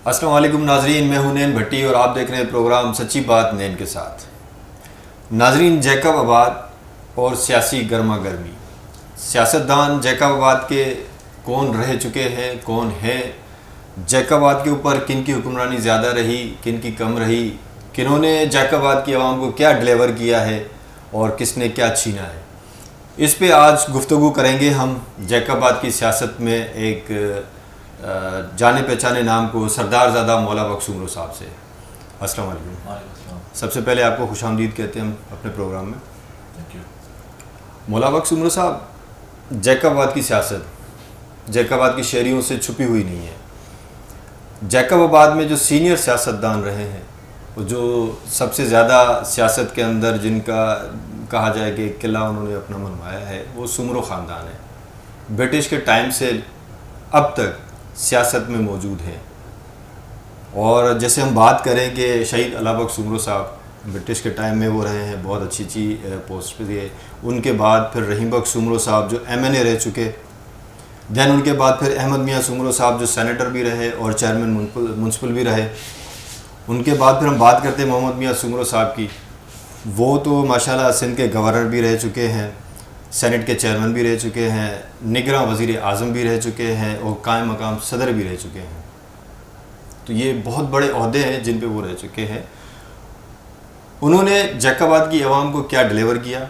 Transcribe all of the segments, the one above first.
السلام علیکم ناظرین، میں ہوں نین بھٹی اور آپ دیکھ رہے ہیں پروگرام سچی بات نین کے ساتھ۔ ناظرین، جیکب آباد اور سیاسی گرما گرمی، سیاستدان جیکب آباد کے کون رہ چکے ہیں، کون ہیں، جیکب آباد کے اوپر کن کی حکمرانی زیادہ رہی، کن کی کم رہی، کنہوں نے جیکب آباد کی عوام کو کیا ڈلیور کیا ہے اور کس نے کیا چھینا ہے، اس پہ آج گفتگو کریں گے ہم جیکب آباد کی سیاست میں ایک جانے پہچانے نام کو سردار زادہ مولا بخش عمرو صاحب سے۔ السلام علیکم۔ سب سے پہلے آپ کو خوش آمدید کہتے ہیں ہم اپنے پروگرام میں۔ مولا بخش عمرو صاحب، جیکب آباد کی سیاست جیکب آباد کی شہریوں سے چھپی ہوئی نہیں ہے۔ جیکب آباد میں جو سینئر سیاستدان رہے ہیں، وہ جو سب سے زیادہ سیاست کے اندر جن کا کہا جائے کہ قلعہ انہوں نے اپنا منوایا ہے، وہ سمرو خاندان ہے۔ برٹش کے ٹائم سے اب تک سیاست میں موجود ہیں، اور جیسے ہم بات کریں کہ شہید علامہ بخش عمرو صاحب برٹش کے ٹائم میں وہ رہے ہیں، بہت اچھی پوسٹ پہ تھے۔ ان کے بعد پھر رحیم بخش عمرو صاحب جو ایم این اے رہ چکے، دین ان کے بعد پھر احمد میاں عمرو صاحب جو سینیٹر بھی رہے اور چیئرمین میونسپل بھی رہے۔ ان کے بعد پھر ہم بات کرتے ہیں محمد میاں عمرو صاحب کی، وہ تو ماشاءاللہ سندھ کے گورنر بھی رہ چکے ہیں، سینٹ کے چیئرمین بھی رہ چکے ہیں، نگراں وزیر اعظم بھی رہ چکے ہیں اور قائم مقام صدر بھی رہ چکے ہیں۔ تو یہ بہت بڑے عہدے ہیں جن پہ وہ رہ چکے ہیں۔ انہوں نے جیکب آباد کی عوام کو کیا ڈلیور کیا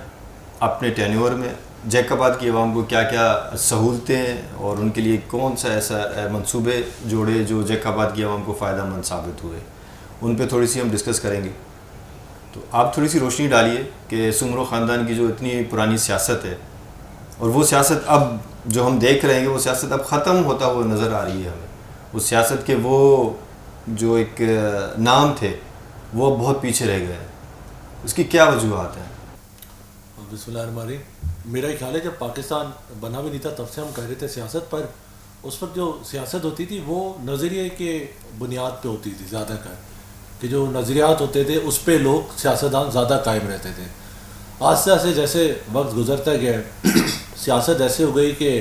اپنے ٹینیور میں، جیکب آباد کی عوام کو کیا کیا سہولتیں اور ان کے لیے کون سا ایسا منصوبے جوڑے جو جیکب آباد کی عوام کو فائدہ مند ثابت ہوئے، ان پہ تھوڑی سی ہم ڈسکس کریں گے۔ تو آپ تھوڑی سی روشنی ڈالیے کہ سمرو خاندان کی جو اتنی پرانی سیاست ہے، اور وہ سیاست اب جو ہم دیکھ رہے ہیں وہ سیاست اب ختم ہوتا ہوا نظر آ رہی ہے ہمیں۔ اس سیاست کے وہ جو ایک نام تھے وہ بہت پیچھے رہ گئے ہیں، اس کی کیا وجوہات ہیں؟ بسم اللہ الرحمن الرحیم۔ میرا خیال ہے جب پاکستان بنا بھی نہیں تھا تب سے ہم کہہ رہے تھے سیاست پر، اس وقت جو سیاست ہوتی تھی وہ نظریے کے بنیاد پہ ہوتی تھی زیادہ کر، کہ جو نظریات ہوتے تھے اس پہ لوگ سیاستدان زیادہ قائم رہتے تھے۔ آہستہ آہستہ جیسے وقت گزرتا گیا سیاست ایسے ہو گئی کہ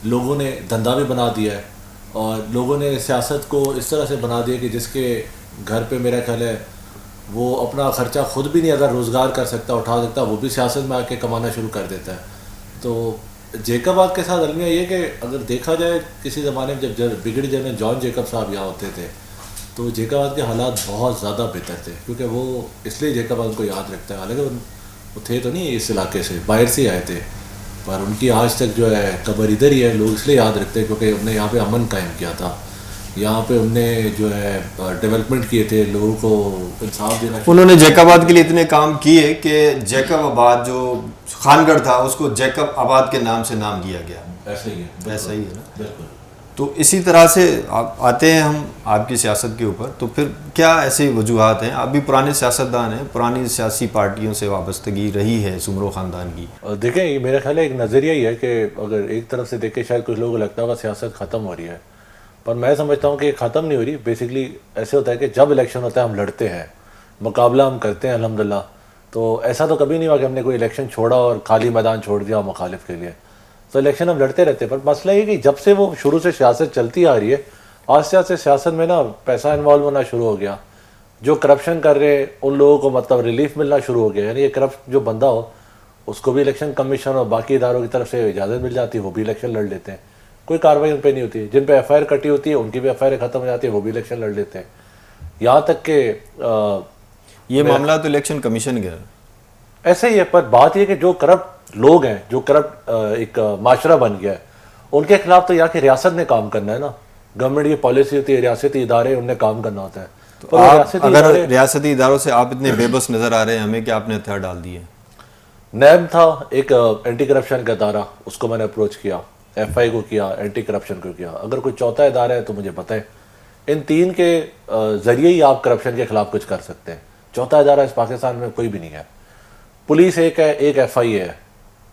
لوگوں نے دھندا بھی بنا دیا ہے، اور لوگوں نے سیاست کو اس طرح سے بنا دیا کہ جس کے گھر پہ میرا خیال ہے وہ اپنا خرچہ خود بھی نہیں اگر روزگار کر سکتا اٹھا سکتا، وہ بھی سیاست میں آ کے کمانا شروع کر دیتا ہے۔ تو جیکب آباد کے ساتھ المیہ یہ کہ اگر دیکھا جائے کسی زمانے میں جب بگڑ جانے جان جیکب صاحب یہاں ہوتے تھے تو جیکب آباد کے حالات بہت زیادہ بہتر تھے، کیونکہ وہ اس لیے جیکب آباد کو یاد رکھتا ہے، حالانکہ وہ تھے تو نہیں اس علاقے سے، باہر سے ہی آئے تھے، پر ان کی آج تک جو ہے قبر ادھر ہی ہے۔ لوگ اس لیے یاد رکھتے ہیں کیونکہ انہوں نے یہاں پہ امن قائم کیا تھا، یہاں پہ انہوں نے جو ہے ڈیولپمنٹ کیے تھے، لوگوں کو انصاف دینا۔ انہوں نے جیکب آباد کے لیے اتنے کام کیے کہ جیکب آباد جو خانگڑھ تھا اس کو جیکب آباد کے نام سے نام دیا گیا۔ ایسا ہی ہے، ایسا ہی ہے نا، بالکل۔ تو اسی طرح سے آتے ہیں ہم آپ کی سیاست کے اوپر، تو پھر کیا ایسی وجوہات ہیں؟ آپ بھی پرانے سیاستدان ہیں، پرانی سیاسی پارٹیوں سے وابستگی رہی ہے سمرو خاندان کی۔ دیکھیں یہ میرا خیال ہے ایک نظریہ ہی ہے کہ اگر ایک طرف سے دیکھیں شاید کچھ لوگوں کو لگتا ہوگا سیاست ختم ہو رہی ہے، پر میں سمجھتا ہوں کہ یہ ختم نہیں ہو رہی۔ بیسکلی ایسے ہوتا ہے کہ جب الیکشن ہوتا ہے ہم لڑتے ہیں، مقابلہ ہم کرتے ہیں الحمدللہ، تو ایسا تو کبھی نہیں ہوا کہ ہم نے کوئی الیکشن چھوڑا اور خالی میدان چھوڑ دیا مخالف کے لیے، تو الیکشن ہم لڑتے رہتے ہیں۔ پر مسئلہ یہ کہ جب سے وہ شروع سے سیاست چلتی آ رہی ہے، آہستہ آہستہ سیاست میں نا پیسہ انوالو ہونا شروع ہو گیا، جو کرپشن کر رہے ہیں ان لوگوں کو مطلب ریلیف ملنا شروع ہو گیا، یعنی یہ کرپٹ جو بندہ ہو اس کو بھی الیکشن کمیشن اور باقی اداروں کی طرف سے اجازت مل جاتی ہے، وہ بھی الیکشن لڑ لیتے ہیں، کوئی کارروائی ان پہ نہیں ہوتی، جن پہ ایف آئی آر کٹی ہوتی ہے ان کی بھی ایف آئی آر ختم ہو جاتی ہے، وہ بھی الیکشن لڑ لیتے ہیں، یہاں تک کہ یہ معاملہ تو الیکشن کمیشن کا ایسے ہی ہے۔ پر بات یہ کہ جو کرپٹ لوگ ہیں، جو کرپٹ ایک معاشرہ بن گیا ہے، ان کے خلاف تو یہاں کی ریاست نے کام کرنا ہے نا، گورنمنٹ کی پالیسی ہوتی ہے، ریاستی ادارے ان نے کام کرنا ہوتا ہے۔ تو آپ اگر ریاستی اداروں سے آپ اتنے بے بس نظر آ رہے ہیں ہمیں کہ آپ نے ہتھیار ڈال دیے؟ نیب تھا ایک اینٹی کرپشن کا ادارہ، اس کو میں نے اپروچ کیا، ایف آئی کو کیا، اینٹی کرپشن کو کیا، اگر کوئی چوتھا ادارہ ہے تو مجھے بتائیں۔ ان تین کے ذریعے ہی آپ کرپشن کے خلاف کچھ کر سکتے ہیں، چوتھا ادارہ اس پاکستان میں کوئی بھی نہیں ہے۔ پولیس ایک ہے، ایک ایف آئی اے ہے،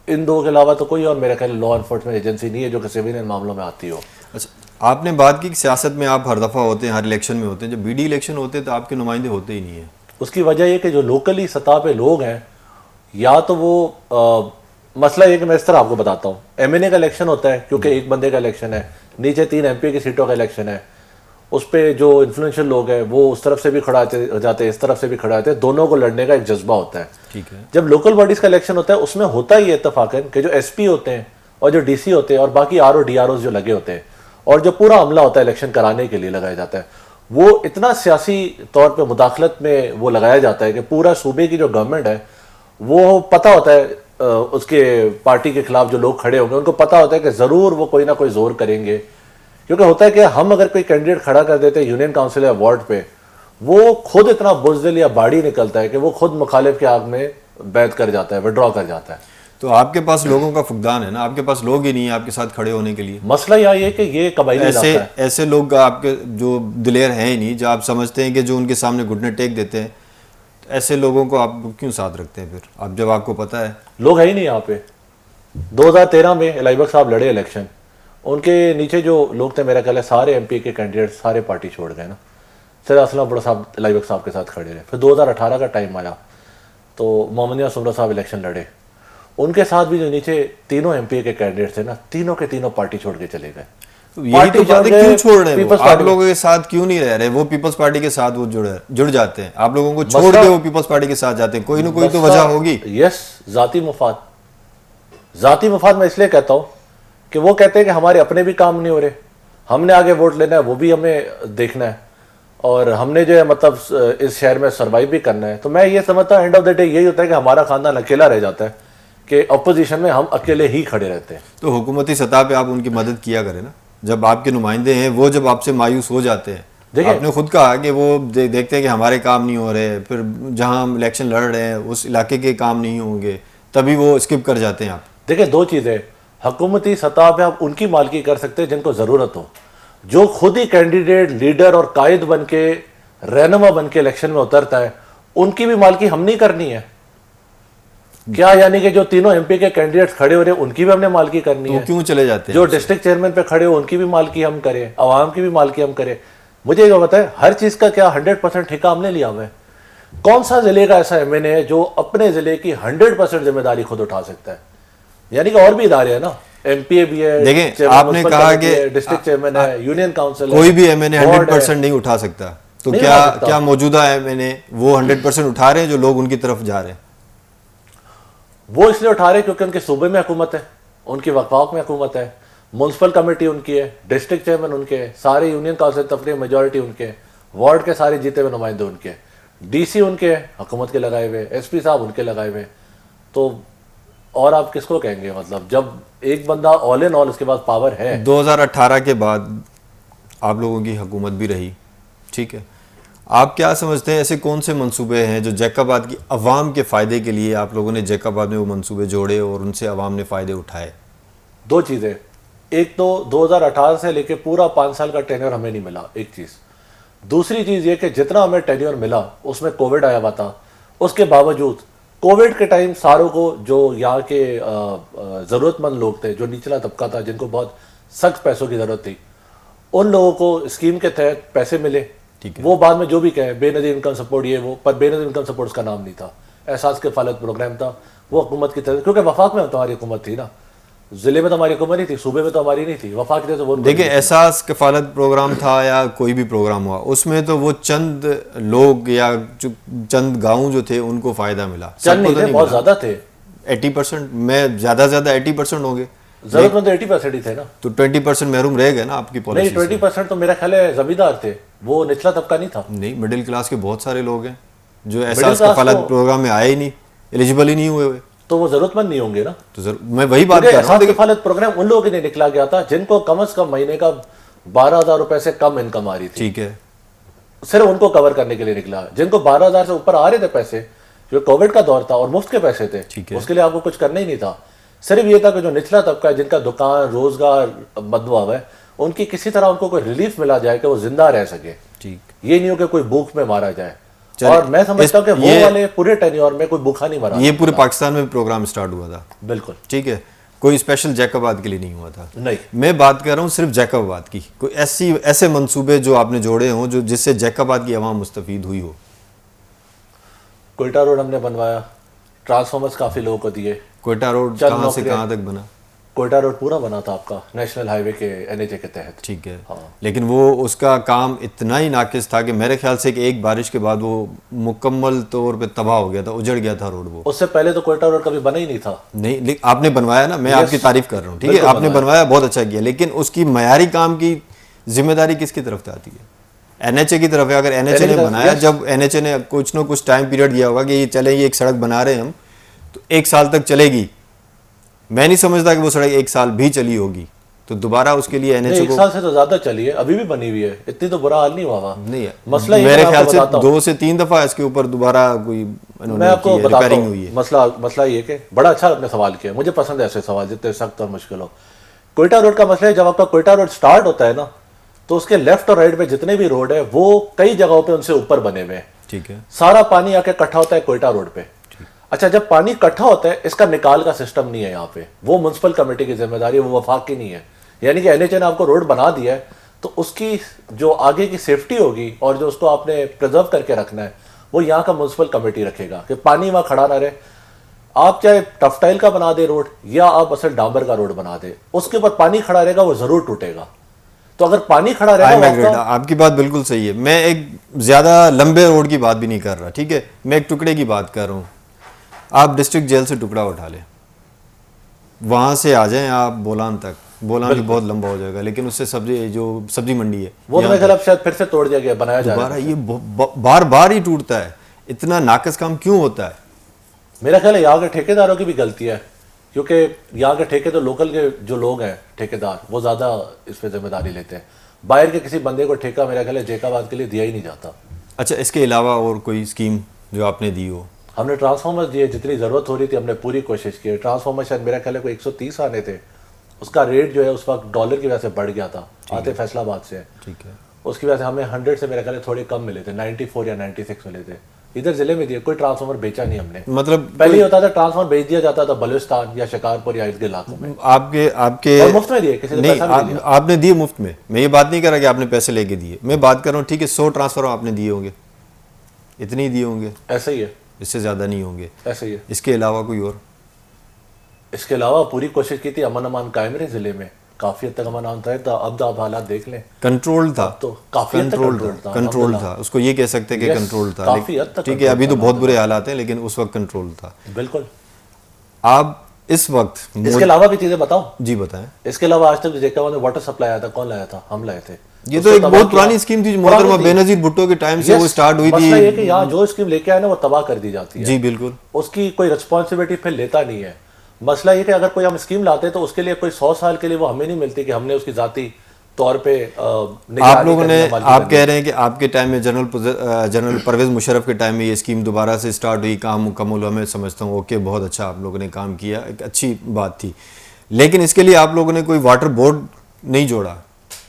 ان دو کے علاوہ تو کوئی اور میرا خیال لا انفورسمنٹ ایجنسی نہیں ہے جو کہ سویلین معاملوں میں آتی ہو۔ اچھا، آپ نے بات کی کہ سیاست میں آپ ہر دفعہ ہوتے ہیں، ہر الیکشن میں ہوتے ہیں، جب بی ڈی الیکشن ہوتے ہیں تو آپ کے نمائندے ہوتے ہی نہیں ہیں۔ اس کی وجہ یہ کہ جو لوکلی سطح پہ لوگ ہیں، یا تو وہ مسئلہ یہ کہ میں اس طرح آپ کو بتاتا ہوں، ایم این اے کا الیکشن ہوتا ہے کیونکہ ایک بندے کا الیکشن ہے، نیچے 3 ایم پی کی سیٹوں کا الیکشن ہے، اس پہ جو انفلوئنشل لوگ ہیں وہ اس طرف سے بھی کھڑا جاتے ہیں, اس طرف سے بھی کھڑا جاتے ہیں, دونوں کو لڑنے کا ایک جذبہ ہوتا ہے. ٹھیک ہے. جب لوکل باڈیز کا الیکشن ہوتا ہے اس میں ہوتا ہی اتفاقاً کہ جو ایس پی ہوتے ہیں اور جو ڈی سی ہوتے ہیں اور باقی R O D R Os جو لگے ہوتے ہیں اور جو پورا عملہ ہوتا ہے الیکشن کرانے کے لیے لگایا جاتا ہے, وہ اتنا سیاسی طور پہ مداخلت میں وہ لگایا جاتا ہے کہ پورا صوبے کی جو گورنمنٹ ہے وہ پتہ ہوتا ہے اس کے پارٹی کے خلاف جو لوگ کھڑے ہوں گے ان کو پتہ ہوتا ہے کہ ضرور وہ کوئی نہ کوئی زور کریں گے. کیونکہ ہوتا ہے کہ ہم اگر کوئی کینڈیڈیٹ کھڑا کر دیتے ہیں یونین کاؤنسل یا وارڈ پہ, وہ خود اتنا بزدل یا باڑی نکلتا ہے کہ وہ خود مخالف کے آگ میں بیعت کر جاتا ہے, وڈرا کر جاتا ہے. تو آپ کے پاس لوگوں کا فقدان ہے نا, آپ کے پاس لوگ ہی نہیں ہیں آپ کے ساتھ کھڑے ہونے کے لیے. مسئلہ یہ ہے کہ یہ قبائلی علاقہ ہے. ایسے لوگ آپ کے جو دلیر ہیں ہی نہیں, جو آپ سمجھتے ہیں کہ جو ان کے سامنے گھٹنے ٹیک دیتے ہیں, ایسے لوگوں کو آپ کیوں ساتھ رکھتے ہیں پھر اب جب آپ کو پتہ ہے لوگ ہیں ہی نہیں یہاں پہ. 2013 میں علی بخش صاحب لڑے الیکشن, ان کے نیچے جو لوگ تھے میرا خیال ہے سارے ایم پی کے کینڈیڈیٹ سارے پارٹی چھوڑ گئے نا. سید اسلم بڑا صاحب علی بخش صاحب کے ساتھ کھڑے رہے. پھر 2018 کا ٹائم آیا تو محمد سمرہ صاحب الیکشن لڑے, ان کے ساتھ بھی جو نیچے تینوں ایم پی کے کینڈیڈیٹ تھے نا, تینوں کے تینوں پارٹی چھوڑ کے چلے گئے. یہی تو بات ہے, کیوں چھوڑ رہے ہیں وہ آپ لوگوں کے ساتھ, کیوں نہیں رہ رہے وہ پیپلز پارٹی کے ساتھ, وہ جڑ جاتے ہیں آپ لوگوں کو چھوڑ کے وہ پیپلز پارٹی کے ساتھ جاتے ہیں, کوئی نہ کوئی تو وجہ ہوگی. یس, ذاتی مفاد میں اس لیے کہتا ہوں کہ وہ کہتے ہیں کہ ہمارے اپنے بھی کام نہیں ہو رہے, ہم نے آگے ووٹ لینا ہے, وہ بھی ہمیں دیکھنا ہے, اور ہم نے جو ہے مطلب اس شہر میں سروائیو بھی کرنا ہے. تو میں یہ سمجھتا ہوں اینڈ آف دا ڈے یہی ہوتا ہے کہ ہمارا خاندان اکیلا رہ جاتا ہے, کہ اپوزیشن میں ہم اکیلے ہی کھڑے رہتے ہیں. تو حکومتی سطح پہ آپ ان کی مدد کیا کریں نا, جب آپ کے نمائندے ہیں وہ جب آپ سے مایوس ہو جاتے ہیں. آپ نے خود کہا کہ وہ دیکھتے ہیں کہ ہمارے کام نہیں ہو رہے, پھر جہاں ہم الیکشن لڑ رہے ہیں اس علاقے کے کام نہیں ہوں گے, تبھی وہ اسکپ کر جاتے ہیں. آپ دیکھیں دو چیزیں, حکومتی سطح پہ آپ ان کی مالکی کر سکتے ہیں جن کو ضرورت ہو, جو خود ہی کینڈیڈیٹ لیڈر اور قائد بن کے رہنما بن کے الیکشن میں اترتا ہے, ان کی بھی مالکی ہم نہیں کرنی ہے کیا؟ یعنی کہ جو تینوں ایم پی کے کینڈیڈیٹس کھڑے ہو رہے ہیں ان کی بھی ہم نے مالکی کرنی ہے. کیوں چلے جاتے ہیں؟ جو ڈسٹرکٹ چیئرمین پہ کھڑے ہو ان کی بھی مالکی ہم کریں, عوام کی بھی مالکی ہم کریں. مجھے یہ بتائیں ہر چیز کا کیا 100% ٹھیکہ ہم نے لیا ہوا ہے؟ کون سا ضلع کا ایسا ایم این اے ہے جو اپنے ضلع کی 100% ذمہ داری خود اٹھا سکتا ہے؟ یعنی کہ اور بھی ادارے ہیں نا, ایم پی اے بھی ہے, دیکھیں آپ نے کہا کہ ڈسٹرکٹ چیئرمین ہے, یونین کاؤنسل ہے, کوئی بھی ایم این اے 100% نہیں اٹھا سکتا. تو کیا موجودہ ایم این اے وہ 100% اٹھا رہے ہیں جو لوگ ان کی طرف جا رہے ہیں؟ وہ اس لیے اٹھا رہے ہیں کیونکہ ان کے صوبے میں حکومت ہے, ان کی وفاق میں حکومت ہے, میونسپل کمیٹی ان کی ہے, ڈسٹرکٹ چیئرمین ان کے, سارے یونین کاؤنسل تقریباً میجورٹی ان کے, وارڈ کے سارے جیتے ہوئے نمائندے ان کے, ڈی سی ان کے حکومت کے لگائے ہوئے, ایس پی صاحب ان کے لگائے ہوئے. تو اور آپ کس کو کہیں گے؟ مطلب جب ایک بندہ آل ان آل اس کے پاس پاور ہے. 2018 کے بعد آپ لوگوں کی حکومت بھی رہی, ٹھیک ہے, آپ کیا سمجھتے ہیں ایسے کون سے منصوبے ہیں جو جیک آباد کی عوام کے فائدے کے لیے آپ لوگوں نے جیک آباد میں وہ منصوبے جوڑے اور ان سے عوام نے فائدے اٹھائے؟ دو چیزیں, ایک تو 2018 سے لے کے پورا 5 سال کا ٹینیور ہمیں نہیں ملا, ایک چیز. دوسری چیز یہ کہ جتنا ہمیں ٹینیور ملا اس میں کووڈ آیا ہوا تھا, اس کے باوجود کووڈ کے ٹائم ساروں کو جو یہاں کے ضرورت مند لوگ تھے, جو نچلا طبقہ تھا, جن کو بہت سخت پیسوں کی ضرورت تھی, ان لوگوں کو اسکیم کے تحت پیسے ملے. وہ بعد میں جو بھی کہیں بے نظیر انکم سپورٹ یہ وہ, پر بے نظیر انکم سپورٹ اس کا نام نہیں تھا, احساس کفالت پروگرام تھا. وہ حکومت کی طرف, کیونکہ وفاق میں تو ہماری حکومت تھی نا, ضلع میں تو ہماری حکومت نہیں تھی, صوبے میں تو ہماری نہیں تھی, وفاق کی طرف سے وہ. دیکھیں احساس کفالت پروگرام تھا یا کوئی بھی پروگرام ہوا, اس میں تو وہ چند لوگ یا چند گاؤں جو تھے ان کو فائدہ ملا. چند نہیں تھے, بہت زیادہ تھے. 80% میں زیادہ سے زیادہ 80% ہوں گے, ضرورت مند تو 80% ہی تھے نا. تو 20% محروم رہ گئے نا آپ کی پالیسی. نہیں 20% تو میرا خیال ہے زمیندار تھے, وہ نچلا طبقہ نہیں تھا. نہیں, مڈل کلاس کے بہت سارے لوگ ہیں جو احساس کفالت پروگرام میں آئے ہی نہیں, ایلیجیبل ہی نہیں ہوئے ہوئے, تو وہ ضرورت مند نہیں ہوں گے نا. تو میں وہی بات کر رہا ہوں. احساس کفالت پروگرام ان لوگوں کے لیے نکلا گیا تھا جن کو کم از کم مہینے کا 12,000 روپے سے کم انکم آ رہی تھی. ٹھیک ہے, صرف ان کو کور کرنے کے لیے نکلا. جن کو 12,000 سے اوپر آ رہے تھے پیسے, جو کووڈ کا دور تھا اور مفت کے پیسے تھے, اس کے لیے آپ کو کچھ کرنا ہی نہیں تھا. صرف یہ تھا کہ جو نچلا طبقہ ہے, جن کا دکان روزگار مدعو ہوا ہے, ان کی کسی طرح ان کو کوئی ریلیف ملا جائے کہ وہ زندہ رہ سکے. یہ نہیں ہو کہ کوئی بھوک میں مارا جائے. اور میں سمجھتا ہوں کہ وہ والے پورے ٹینیور میں کوئی بھوکا نہیں مرا. یہ پورے پاکستان میں پروگرام سٹارٹ ہوا تھا. بالکل ٹھیک ہے, کوئی اسپیشل جیک آباد کے لیے نہیں ہوا تھا. نہیں, میں بات کر رہا ہوں صرف جیک آباد کی. کوئی ایسے منصوبے جو آپ نے جوڑے ہوں جو جس سے جیک آباد کی عوام مستفید ہوئی ہو. کوئٹہ روڈ ہم نے بنوایا, ٹرانسفارمرز کافی لوگوں کو دیے. کوئٹہ روڈ کہاں سے کہاں تک بنا؟ کوئٹہ روڈ پورا بنا تھا آپ کا نیشنل ہائی وے کے NHA کے تحت. ٹھیک ہے, لیکن وہ اس کا کام اتنا ہی ناقص تھا کہ میرے خیال سے کہ ایک بارش کے بعد وہ مکمل طور پہ تباہ ہو گیا تھا, اجڑ گیا تھا روڈ. وہ اس سے پہلے تو کوئٹہ روڈ کبھی بنا ہی نہیں تھا. نہیں, آپ نے بنوایا نا, میں آپ کی تعریف کر رہا ہوں, ٹھیک ہے, آپ نے بنوایا, بہت اچھا کیا, لیکن اس کی معیاری کام کی ذمہ داری کس کی طرف سے آتی ہے؟ NHA کی طرف ہے. اگر NHA نے بنایا, جب NHA نے کچھ نہ کچھ ٹائم پیریڈ دیا ہوگا کہ یہ چلیں, یہ ایک سڑک بنا رہے ہیں ہم, تو 1 سال تک چلے گی. میں نہیں سمجھتا کہ وہ سڑک 1 سال بھی چلی ہوگی, تو دوبارہ اس کے لیے NHA 1 سال سے تو زیادہ چلی ہے, ابھی بھی بنی ہوئی ہے, اتنی تو برا حال نہیں ہوا. نہیں, مسئلہ میرے خیال سے 2 سے 3 دفعہ اس کے اوپر دوبارہ کوئی میں آپ کو بتاتا ہوں. مسئلہ یہ کہ بڑا اچھا آپ نے سوال کیا, مجھے پسند ہے ایسے سوال جتنے سخت اور مشکل ہو. کوئٹہ روڈ کا مسئلہ ہے, جب آپ کا کوئٹہ روڈ سٹارٹ ہوتا ہے نا, تو اس کے لیفٹ اور رائٹ پہ جتنے بھی روڈ ہے وہ کئی جگہوں پہ ان سے اوپر بنے ہوئے ہیں. ٹھیک ہے, سارا پانی آ کے اکٹھا ہوتا ہے کوئٹہ روڈ پہ. اچھا, جب پانی اکٹھا ہوتا ہے, اس کا نکال کا سسٹم نہیں ہے یہاں پہ, وہ میونسپل کمیٹی کی ذمہ داری ہے, وہ وفاق کی نہیں ہے. یعنی کہ NHA نے آپ کو روڈ بنا دیا ہے, تو اس کی جو آگے کی سیفٹی ہوگی اور جو اس کو آپ نے پرزرو کر کے رکھنا ہے, وہ یہاں کا میونسپل کمیٹی رکھے گا کہ پانی وہاں کھڑا نہ رہے. آپ چاہے ٹف ٹائل کا بنا دے روڈ یا آپ اصل ڈامبر کا روڈ بنا دے, اس کے اوپر پانی کھڑا رہے گا, وہ ضرور ٹوٹے گا. تو اگر پانی کھڑا رہے گا, آپ کی بات بالکل صحیح ہے. میں ایک زیادہ لمبے روڈ کی بات بھی نہیں کر رہا, ٹھیک ہے, میں ایک ٹکڑے کی بات کر رہا ہوں. آپ ڈسٹرکٹ جیل سے ٹکڑا اٹھا لیں, وہاں سے آ جائیں آپ بولان تک, بولان بھی بہت لمبا ہو جائے گا, لیکن اس سے سبزی منڈی ہے, وہ تو میرے شاید پھر سے توڑ دیا گیا, بنایا جا رہا ہے. یہ بار بار ہی ٹوٹتا ہے. اتنا ناقص کام کیوں ہوتا ہے؟ میرا خیال ہے یہاں کے ٹھیکیداروں کی بھی غلطی ہے, کیونکہ یہاں کے ٹھیکے تو لوکل کے جو لوگ ہیں ٹھیکیدار, وہ زیادہ اس پہ ذمہ داری لیتے ہیں. باہر کے کسی بندے کو ٹھیکہ میرا خیال ہے جیکب آباد کے لیے دیا ہی نہیں جاتا. اچھا, اس کے علاوہ اور کوئی اسکیم جو آپ نے دی ہو؟ ہم نے ٹرانسفارمر دیے, جتنی ضرورت ہو رہی تھی ہم نے پوری کوشش کی. ٹرانسفارمر شاید میرا خیال ہے کوئی 130 آنے تھے, اس کا ریٹ جو ہے اس وقت ڈالر کی وجہ سے بڑھ گیا تھا, آتے فیصلہ آباد سے. ٹھیک ہے, اس کی وجہ سے ہمیں 100 سے میرا خیال ہے تھوڑے کم ملے تھے, 94 یا 96 ملے تھے. ادھر ضلع میں دیے, کوئی ٹرانسفارمر بیچا نہیں ہم نے. مطلب پہلے ہوتا تھا ٹرانسفارمر بیچ دیا جاتا تھا بلوچستان یا شکارپور یا ارد گرد علاقوں میں. آپ کے مفت میں دیے, کسی نے پیسہ نہیں دیا. آپ نے دیے مفت میں, میں یہ بات نہیں کر رہا کہ آپ نے پیسے لے کے دیے, میں بات کر رہا ہوں, ٹھیک ہے, 100 ٹرانسفارمر آپ نے دیے ہوں گے, اتنے ہی دیے ہوں گے, ایسا ہی ہے, اس سے زیادہ نہیں ہوں گے, ایسا ہی ہے. اس کے علاوہ کوئی اور؟ اس کے علاوہ پوری کوشش کی تھی, امن امان قائم رہے ضلع میں, کافی حد تک امن امان تھا. اب آپ حالات دیکھ لیں, کنٹرول تھا, تو کافی حد تک کنٹرول تھا, اس کو یہ کہہ سکتے کہ کنٹرول تھا. کافی حد تک ٹھیک ہے, ابھی تو بہت برے حالات ہیں, لیکن اس وقت کنٹرول تھا. بالکل. آپ اس وقت اس کے علاوہ بھی چیزیں بتاؤں؟ جی بتائیں. اس کے علاوہ آج تک جیکب میں واٹر سپلائی آیا تھا, کون لایا تھا؟ ہم لائے تھے. یہ تو ایک بہت پرانی اسکیم تھی, محترمہ بے نظیر بھٹو کے ٹائم سے وہ سٹارٹ ہوئی تھی. مسئلہ یہ کہ یہاں جو اسکیم لے کے آئے نا وہ تباہ کر دی جاتی ہے. جی بالکل, اس کی کوئی رسپانسبلٹی پھر لیتا نہیں ہے. مسئلہ یہ کہ اگر کوئی ہم اسکیم لاتے تو اس کے لیے کوئی 100 سال کے لیے وہ ہمیں نہیں ملتی کہ ہم نے اس کی ذاتی طور پہ. آپ لوگوں نے, آپ کہہ رہے ہیں کہ آپ کے ٹائم میں جنرل پرویز مشرف کے ٹائم میں یہ اسکیم دوبارہ سے سٹارٹ ہوئی, کام مکمل ہوا, میں سمجھتا ہوں اوکے, بہت اچھا آپ لوگوں نے کام کیا, ایک اچھی بات تھی, لیکن اس کے لیے آپ لوگوں نے کوئی واٹر بورڈ نہیں جوڑا.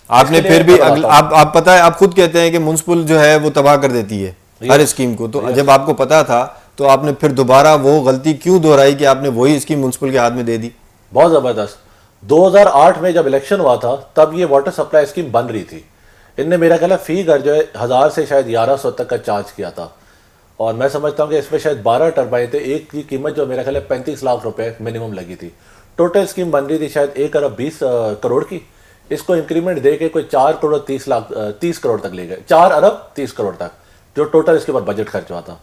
آپ نے پھر بھی آپ پتہ ہے, آپ خود کہتے ہیں کہ میونسپل جو ہے وہ تباہ کر دیتی ہے ہر اسکیم کو, تو جب آپ کو پتا تھا تو آپ نے پھر دوبارہ وہ غلطی کیوں دہرائی کہ آپ نے وہی اسکیم میونسپل کے ہاتھ میں دے دی؟ بہت زبردست. 2008 میں جب الیکشن ہوا تھا تب یہ واٹر سپلائی اسکیم بن رہی تھی. ان نے میرا خیال ہے فی گھر جو ہے 1000 سے شاید 1100 تک کا چارج کیا تھا, اور میں سمجھتا ہوں کہ اس میں شاید 12 ٹربائن تھے. ایک کی قیمت جو میرا خیال ہے 35 لاکھ روپے منیمم لگی تھی. ٹوٹل اسکیم بن رہی تھی شاید 1 ارب 20 کروڑ کی. اس کو انکریمنٹ دے کے کوئی 4 کروڑ 30 کروڑ تک لے گئے, 4 ارب 30 کروڑ تک, جو ٹوٹل اس کے اوپر بجٹ خرچ ہوا تھا.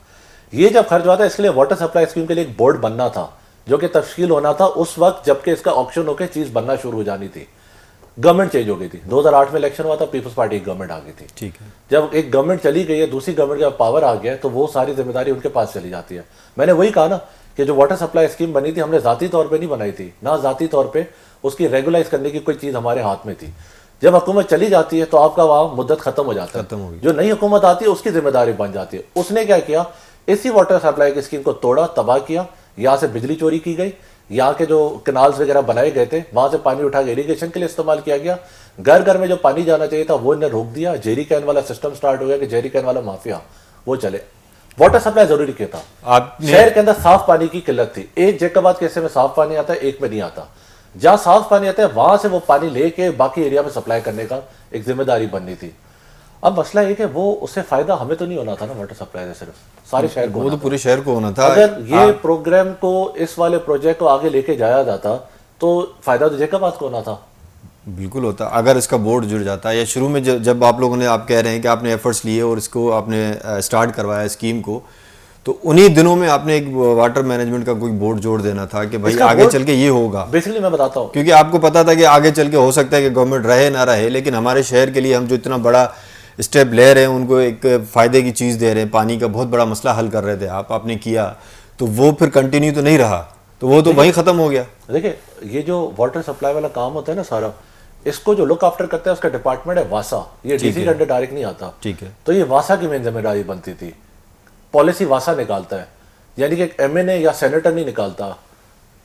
یہ جب خرچ ہوا تھا اس کے لیے واٹر سپلائی اسکیم کے لیے ایک بورڈ بننا تھا جو کہ تشکیل ہونا تھا اس وقت جبکہ اس کا آکشن ہو کے چیز بننا شروع ہو جانی تھی. گورنمنٹ چینج ہو گئی تھی, 2008 میں الیکشن ہوا تھا, پیپلز پارٹی کی گورنمنٹ آ گئی تھی. ٹھیک ہے, جب ایک گورنمنٹ چلی گئی ہے, دوسری گورنمنٹ کا پاور آ گیا تو وہ ساری ذمہ داری ان کے پاس چلی جاتی ہے. میں نے وہی کہا نا کہ جو واٹر سپلائی اسکیم بنی تھی ہم نے ذاتی طور پہ نہیں بنائی تھی, نہ ذاتی طور پہ اس کی ریگولائز کرنے کی کوئی چیز ہمارے ہاتھ میں تھی. جب حکومت چلی جاتی ہے تو آپ کا وہاں مدت ختم ہو جاتا ہے, جو نئی حکومت آتی ہے اس کی ذمہ داری بن جاتی ہے. اس نے کیا کیا, اسی واٹر سپلائی کی اسکیم کو توڑا, تباہ کیا. یہاں سے بجلی چوری کی گئی, یہاں کے جو کنالز وغیرہ بنائے گئے تھے وہاں سے پانی اٹھا کے اریگیشن کے لیے استعمال کیا گیا. گھر گھر میں جو پانی جانا چاہیے تھا وہ انہیں روک دیا. جیری کین والا سسٹم سٹارٹ ہو گیا کہ جیری کین والا مافیا وہ چلے. واٹر سپلائی ضروری کیا تھا, شہر کے اندر صاف پانی کی قلت تھی. ایک جیکب آباد کے حصے میں صاف پانی آتا ہے, ایک میں نہیں آتا. جہاں صاف پانی آتا ہے وہاں سے وہ پانی لے کے باقی ایریا میں سپلائی کرنے کا ایک ذمہ داری بننی تھی. اب مسئلہ یہ کہ وہ اس سے فائدہ ہمیں تو نہیں ہونا تھا نا, واٹر سپلائی سے صرف سارے شہر کو, وہ تو پورے شہر کو ہونا تھا. اگر یہ پروگرام کو, اس والے پروجیکٹ کو آگے لے کے جایا جاتا تو فائدہ تو جیکب آباد کو ہونا تھا. بالکل ہوتا اگر اس کا بورڈ جڑ جاتا ہے، یا شروع میں جب آپ لوگوں نے آپ کہہ رہے ہیں کہ آپ نے ایفرٹس لیے اور اس کو آپ نے اسٹارٹ کروایا اسکیم کو، تو انہی دنوں میں آپ نے ایک واٹر مینجمنٹ کا کوئی بورڈ جوڑ دینا تھا کہ بھائی آگے چل کے یہ ہوگا. بیسکلی میں بتاتا ہوں، کیونکہ آپ کو پتا تھا کہ آگے چل کے ہو سکتا ہے کہ گورنمنٹ رہے نہ رہے، لیکن ہمارے شہر کے لیے ہم جو اتنا بڑا اسٹیپ لے رہے ہیں، ان کو ایک فائدے کی چیز دے رہے ہیں، پانی کا بہت بڑا مسئلہ حل کر رہے تھے آپ نے کیا، تو وہ پھر کنٹینیو تو نہیں رہا، تو وہ تو وہیں ختم ہو گیا. دیکھیں یہ جو واٹر سپلائی والا کام ہوتا ہے نا سارا، اس کو جو لک آفٹر کرتا ہے اس کا ڈپارٹمنٹ ہے واسا. یہ ڈی سی کے انڈر ڈائریکٹ نہیں آتا. ٹھیک ہے. تو یہ واسا کی مین ذمہ داری بنتی تھی. پالیسی واسا نکالتا ہے، یعنی کہ ایک ایم این اے یا سینیٹر نہیں نکالتا.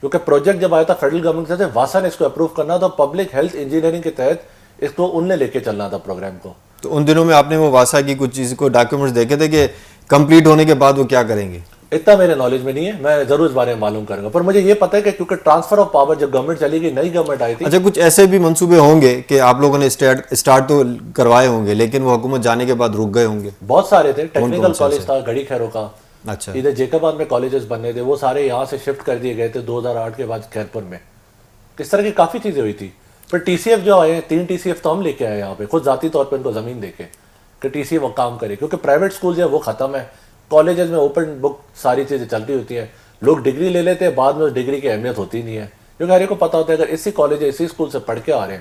کیونکہ پروجیکٹ جب آیا تھا فیڈرل گورنمنٹ سے، واسا نے اس کو اپروو کرنا تھا. پبلک ہیلتھ انجینئرنگ کے تحت اس کو ان نے لے کے چلنا تھا پروگرام کو. تو ان دنوں میں آپ نے وہ واسا کی کچھ چیز کو ڈاکیومنٹس دیکھے تھے کہ کمپلیٹ ہونے کے بعد وہ کیا کریں گے؟ اتنا میرے نالج میں نہیں ہے، میں ضرور اس بارے میں معلوم کروں گا. پر مجھے یہ پتہ ہے کہ کیونکہ ٹرانسفر آف پاور جب گورنمنٹ چلی گئی، نئی گورنمنٹ آئی تھی. اچھا، کچھ ایسے بھی منصوبے ہوں گے کہ آپ لوگوں نے اسٹارٹ تو کروائے ہوں گے، لیکن وہ حکومت جانے کے بعد رک گئے ہوں گے؟ بہت سارے تھے. ٹیکنیکل کالج تھا گھڑی خیروں کا، اچھا، ادھر جیکب آباد میں کالجز بننے تھے، وہ سارے یہاں سے شفٹ کر دیے گئے تھے 2008 کے بعد خیرپور میں. اس طرح کی کافی چیزیں ہوئی تھی. پھر ٹی سی ایف جو آئے ہیں، 3 TCF تو ہم لے کے آئے یہاں پہ خود ذاتی طور پہ ان کو زمین دے کے کہ ٹی سی ایف وہ کام کرے. کیونکہ پرائیویٹ اسکول جو ہے وہ ختم ہے، کالجز میں اوپن بک ساری چیزیں چلتی ہوتی ہیں. لوگ ڈگری لے لیتے ہیں، بعد میں اس ڈگری کی اہمیت ہوتی نہیں ہے. کیونکہ ہر ایک کو پتہ ہوتا ہے اگر اسی کالج اسی اسکول سے پڑھ کے آ رہے ہیں،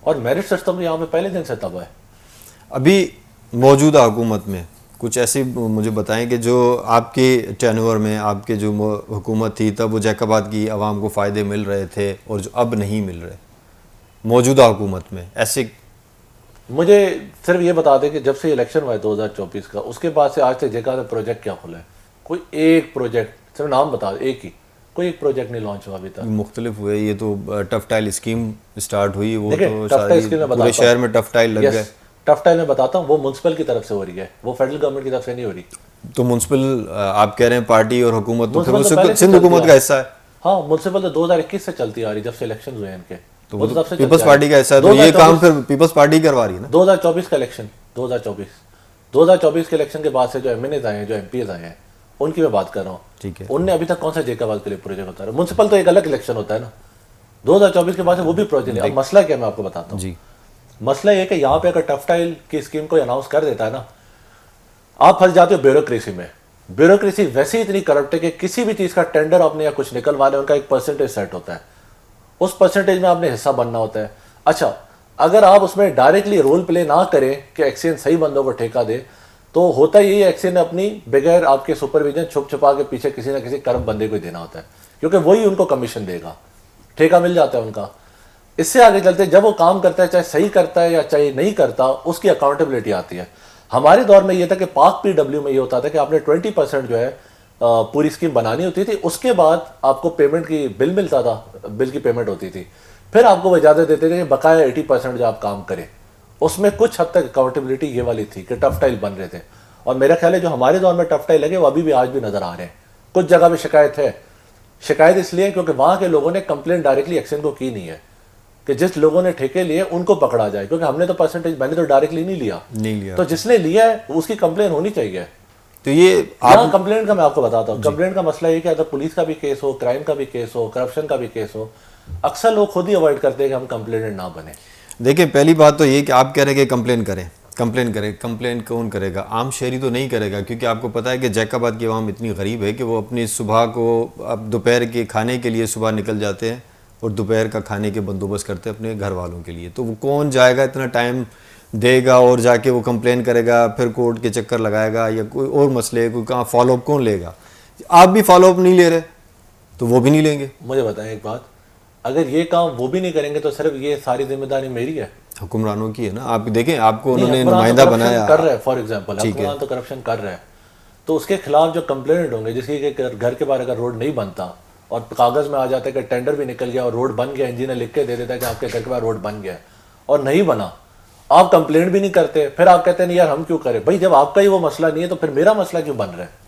اور میرٹ سسٹم یہاں پہ پہلے دن سے تباہ ہے. ابھی موجودہ حکومت میں کچھ ایسی مجھے بتائیں کہ جو آپ کے ٹینور میں آپ کے جو حکومت تھی تب وہ جیکب آباد کی عوام کو فائدے مل رہے تھے اور جو اب نہیں مل رہے موجودہ حکومت میں ایسے. مجھے صرف یہ بتا دیں کہ جب سے الیکشن ہوا ہے 2024 کا، اس کے بعد سے آج تک جیکا کا پروجیکٹ کیا کھلا ہے؟ کوئی ایک پروجیکٹ، صرف نام بتا دیں، ایک ہی کوئی ایک پروجیکٹ نہیں لانچ ہوا ابھی تک. مختلف ہوئے. یہ تو ٹف ٹائل اسکیم اسٹارٹ ہوئی، وہ تو پورے شہر میں ٹف ٹائل لگ گئے. ٹف ٹائل میں بتاتا ہوں، وہ میونسپل کی طرف سے ہو رہی ہے، وہ فیڈرل گورنمنٹ کی طرف سے نہیں ہو رہی. تو میونسپل آپ کہہ رہے ہیں پارٹی اور حکومت، تو پھر وہ سندھ حکومت کا حصہ ہے. ہاں، میونسپل تو 2021 سے چلتی آ رہی، جب سے الیکشن ہوئے ہیں ان کے، تو پیپلز پارٹی کا حصہ ہے. تو یہ کام پھر پیپلز پارٹی کروا رہی ہے نا. 2024 کا الیکشن، 2024 کے الیکشن کے بعد سے جو ایم این ایز آئے ہیں، جو ایم پی ایز آئے ہیں، ان کی میں بات کر رہا ہوں. ٹھیک ہے. ان نے ابھی تک کون سا جیکب آباد کے لیے پروجیکٹ بتا رہا ہے؟ میونسپل تو ایک الگ الیکشن ہوتا ہے نا. 2024 کے بعد سے وہ بھی پروجیکٹ نہیں. اب مسئلہ کیا میں آپ کو بتاتا ہوں. جی، مسئلہ یہ کہ یہاں پہ اگر ٹف ٹائل کی اسکیم کو اناؤنس کر دیتا ہے نا، آپ پھنس جاتے ہو بیوروکریسی میں. بیوروکریسی ویسے ہی اتنی کرپٹ ہے کہ کسی بھی چیز کا ٹینڈر آپ نے یا کچھ نکلوا لے، ان کا ایک پرسنٹیج سیٹ ہوتا ہے، اس پرسنٹیج میں آپ نے حصہ بننا ہوتا ہے. اچھا، اگر آپ اس میں ڈائریکٹلی رول پلے نہ کریں کہ ایکسچینج صحیح بندوں کو ٹھیکہ دے، تو ہوتا یہی ایکسچینج اپنی بغیر آپ کے سپرویژن چھپ چھپا کے پیچھے کسی نہ کسی کرم بندے کو دینا ہوتا ہے، کیونکہ وہی ان کو کمیشن دے گا، ٹھیکہ مل جاتا ہے ان کا. اس سے آگے چلتے جب وہ کام کرتا ہے، چاہے صحیح کرتا ہے یا چاہے نہیں کرتا، اس کی اکاؤنٹیبلٹی آتی ہے. ہمارے دور میں یہ تھا کہ پاک پی ڈبلیو میں یہ ہوتا تھا کہ آپ نے 20% جو ہے پوری اسکیم بنانی ہوتی تھی، اس کے بعد آپ کو پیمنٹ کی بل ملتا تھا، بل کی پیمنٹ ہوتی تھی، پھر آپ کو وہ اجازت دیتے تھے کہ بقایا 80% جو آپ کام کریں. اس میں کچھ حد تک اکاؤنٹیبلٹی یہ والی تھی کہ ٹف ٹائل بن رہے تھے. اور میرا خیال ہے جو ہمارے دور میں ٹف ٹائل لگے وہ ابھی بھی آج بھی نظر آ رہے ہیں. کچھ جگہ پہ شکایت ہے. شکایت اس لیے کیونکہ وہاں کے لوگوں نے کمپلین ڈائریکٹلی ایکشن کو کی نہیں ہے کہ جس لوگوں نے ٹھیکے لیے ان کو پکڑا جائے. کیونکہ ہم نے تو پرسنٹیج میں نے تو ڈائریکٹلی نہیں لیا، تو جس نے لیا ہے اس کی کمپلین ہونی چاہیے. تو یہ یہاں کمپلین کا میں آپ کو بتاتا ہوں. کمپلین کا مسئلہ یہ کہ اگر پولیس کا بھی کیس ہو، کرائم کا بھی کیس ہو، کرپشن کا بھی کیس ہو، اکثر لوگ خود ہی اوائڈ کرتے ہیں کہ ہم کمپلینٹ نہ بنے. دیکھیں، پہلی بات تو یہ کہ آپ کہہ رہے ہیں کہ کمپلین کون کرے گا؟ عام شہری تو نہیں کرے گا، کیونکہ آپ کو پتہ ہے کہ جیکب آباد کی عوام اتنی غریب ہے کہ وہ اپنی صبح کو اب دوپہر کے کھانے کے لیے صبح نکل جاتے ہیں اور دوپہر کا کھانے کے بندوبست کرتے ہیں اپنے گھر والوں کے لیے. تو وہ کون جائے گا اتنا ٹائم دے گا اور جا کے وہ کمپلین کرے گا، پھر کورٹ کے چکر لگائے گا یا کوئی اور مسئلے، کوئی کہاں فالو اپ کون لے گا؟ آپ بھی فالو اپ نہیں لے رہے تو وہ بھی نہیں لیں گے. مجھے بتائیں ایک بات، اگر یہ کام وہ بھی نہیں کریں گے تو صرف یہ ساری ذمہ داری میری ہے؟ حکمرانوں کی ہے نا. آپ دیکھیں، آپ کو انہوں نے نمائندہ بنایا کر رہا ہے. فار ایگزامپل حکمران تو کرپشن کر رہا ہے، تو اس کے خلاف جو کمپلینٹ ہوں گے، جس کی کہ گھر کے باہر اگر روڈ نہیں بنتا اور کاغذ میں آ جاتا ہے کہ ٹینڈر بھی نکل گیا اور روڈ بن گیا، انجینئر لکھ کے دے دیتا ہے کہ آپ کے گھر کے باہر روڈ بن گیا اور نہیں بنا، آپ کمپلینٹ بھی نہیں کرتے، پھر آپ کہتے ہیں یار ہم کیوں کریں؟ بھائی جب آپ کا ہی وہ مسئلہ نہیں ہے تو پھر میرا مسئلہ کیوں بن رہا ہے؟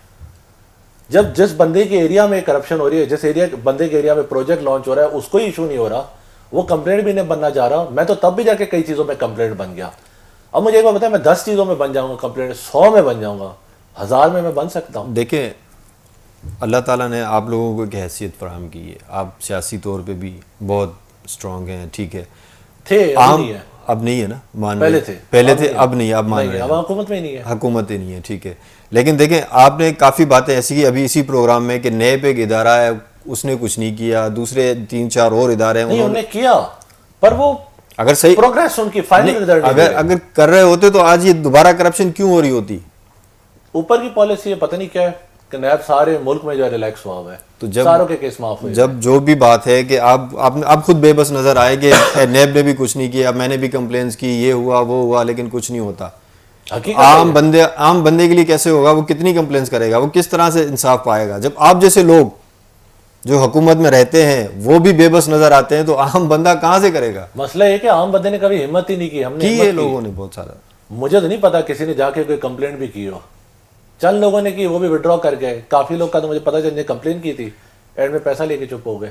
جب جس بندے کے ایریا میں کرپشن ہو رہی ہے، جس بندے کے ایریا میں پروجیکٹ لانچ ہو رہا ہے، اس کو ایشو نہیں ہو رہا، وہ کمپلینٹ بھی نہیں بننا جا رہا. میں تو تب بھی جا کے کئی چیزوں میں کمپلینٹ بن گیا. اب مجھے ایک بات بتائیں، میں 10 چیزوں میں بن جاؤں گا کمپلینٹ، 100 میں بن جاؤں گا، 1000 میں بن سکتا ہوں. دیکھیں، اللہ تعالیٰ نے آپ لوگوں کو ایک حیثیت فراہم کی ہے, آپ سیاسی طور پہ بھی بہت اسٹرانگ ہیں, ٹھیک ہے, تھے اب نہیں ہے, اب نہیں ہے نا, مان پہلے رہے تھے, پہلے تھے, اب نہیں, اب مان رہے اب ہیں, حکومت میں ہی نہیں ہے, حکومت ہی نہیں ہے, ٹھیک ہے. لیکن دیکھیں آپ نے کافی باتیں ایسی کی ابھی اسی پروگرام میں کہ نیب ایک ادارہ ہے اس نے کچھ نہیں کیا, دوسرے 3-4 اور ادارے ہیں نہیں انہوں انہوں نے کیا, پر وہ اگر صحیح پروگریس ان کی فائنل ریزلٹ اگر کر رہے ہوتے تو آج یہ دوبارہ کرپشن کیوں ہو رہی ہوتی. اوپر کی پالیسی ہے, پتہ نہیں کیا ہے کہ نیب سارے ملک میں جو ہے ریلیکس ہوا ہوا ہے, تو جب ساروں کے کیس معاف ہوئے. جب جو بھی بات ہے کہ آپ خود بے بس نظر آئے کہ نیب نے بھی کچھ نہیں کیا, میں نے بھی کمپلینس کی, یہ ہوا وہ ہوا, لیکن کچھ نہیں ہوتا. عام بندے کے لیے کیسے ہوگا, وہ کتنی کمپلینس کرے گا, وہ کس طرح سے انصاف پائے گا, جب آپ جیسے لوگ جو حکومت میں رہتے ہیں وہ بھی بے بس نظر آتے ہیں تو عام بندہ کہاں سے کرے گا. مسئلہ یہ کہ عام بندے نے کبھی ہمت ہی نہیں کی, ہم نے کی ہے لوگوں نے بہت سارا. مجھے تو نہیں پتا کسی نے جا کے کوئی کمپلینٹ بھی کی ہو, چند لوگوں نے کی, وہ بھی وڈرا کر گئے, کافی لوگ کا تو مجھے پتا چل کمپلین کی تھی, اینڈ میں پیسہ لے کے چپ ہو گئے.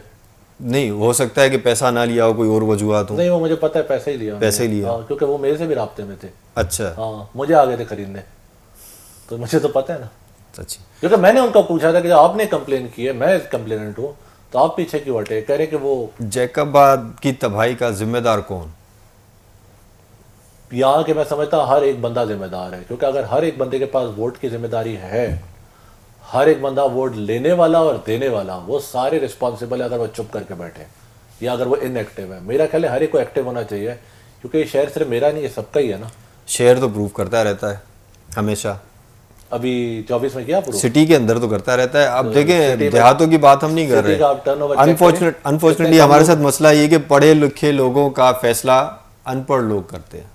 نہیں ہو سکتا ہے کہ پیسہ نہ لیا ہو, کوئی اور وجوہات ہو. نہیں وہ مجھے پتا ہے پیسہ ہی لیا, پیسے ہی لیا, کیونکہ وہ میرے سے بھی رابطے میں تھے. اچھا, ہاں مجھے آ گئے تھے خریدنے, تو مجھے تو پتہ ہے نا, اچھا. کیونکہ میں نے ان کو پوچھا تھا کہ جب آپ نے کمپلین کی ہے, میں کمپلیننٹ ہوں, تو آپ پیچھے کیوں ہٹے, کہہ رہے کہ وہ جیکب آباد کی تباہی کا ذمہ دار کون. یہاں کے میں سمجھتا ہوں ہر ایک بندہ ذمہ دار ہے, کیونکہ اگر ہر ایک بندے کے پاس ووٹ کی ذمہ داری ہے, ہر ایک بندہ ووٹ لینے والا اور دینے والا, وہ سارے رسپانسیبل ہے اگر وہ چپ کر کے بیٹھے یا اگر وہ ان ایکٹیو ہے. میرا خیال ہے ہر ایک کو ایکٹیو ہونا چاہیے, کیونکہ یہ شہر صرف میرا نہیں, یہ سب کا ہی ہے نا. شہر تو پروف کرتا رہتا ہے ہمیشہ, ابھی 24 میں کیا پروف, سٹی کے اندر تو کرتا رہتا ہے. اب دیکھیں دیہاتوں کی بات ہم نہیں کر رہے, انفارچونیٹلی ہمارے ساتھ مسئلہ یہ کہ پڑھے لکھے لوگوں کا فیصلہ ان پڑھ لوگ کرتے ہیں,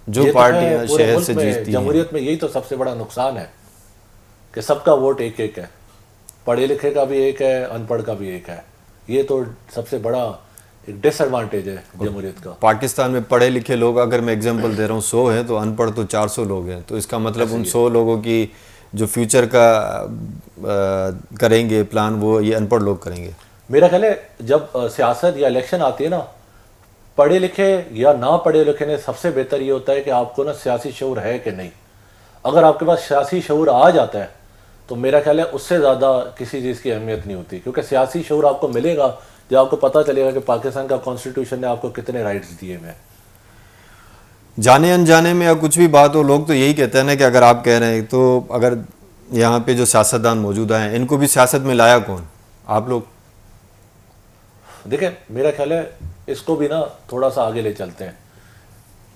جو پارٹیاں شہر سے جیتتی ہیں. جمہوریت میں یہی تو سب سے بڑا نقصان ہے کہ سب کا ووٹ ایک ایک ہے, پڑھے لکھے کا بھی ایک ہے, ان پڑھ کا بھی ایک ہے. یہ تو سب سے بڑا ایک ڈس ایڈوانٹیج ہے جمہوریت کا. پاکستان میں پڑھے لکھے لوگ, اگر میں ایگزامپل دے رہا ہوں 100 ہیں تو ان پڑھ تو 400 لوگ ہیں, تو اس کا مطلب ان 100 لوگوں کی جو فیوچر کا کریں گے پلان وہ یہ ان پڑھ لوگ کریں گے. میرا خیال ہے جب سیاست یا الیکشن آتی ہے نا, پڑھے لکھے یا نہ پڑھے لکھے نے سب سے بہتر یہ ہوتا ہے کہ آپ کو نا سیاسی شعور ہے کہ نہیں. اگر آپ کے پاس سیاسی شعور آ جاتا ہے تو میرا خیال ہے اس سے زیادہ کسی چیز کی اہمیت نہیں ہوتی, کیونکہ سیاسی شعور آپ کو ملے گا جب آپ کو پتہ چلے گا کہ پاکستان کا کانسٹیٹیوشن نے آپ کو کتنے رائٹس دیے ہوئے ہیں. جانے انجانے میں یا کچھ بھی بات ہو, لوگ تو یہی کہتے ہیں نا کہ اگر آپ کہہ رہے ہیں تو اگر یہاں پہ جو سیاستدان موجودہ ہیں ان کو بھی سیاست میں لایا کون, آپ لوگ. دیکھیں میرا خیال ہے اس کو بھی نا تھوڑا سا آگے لے چلتے ہیں.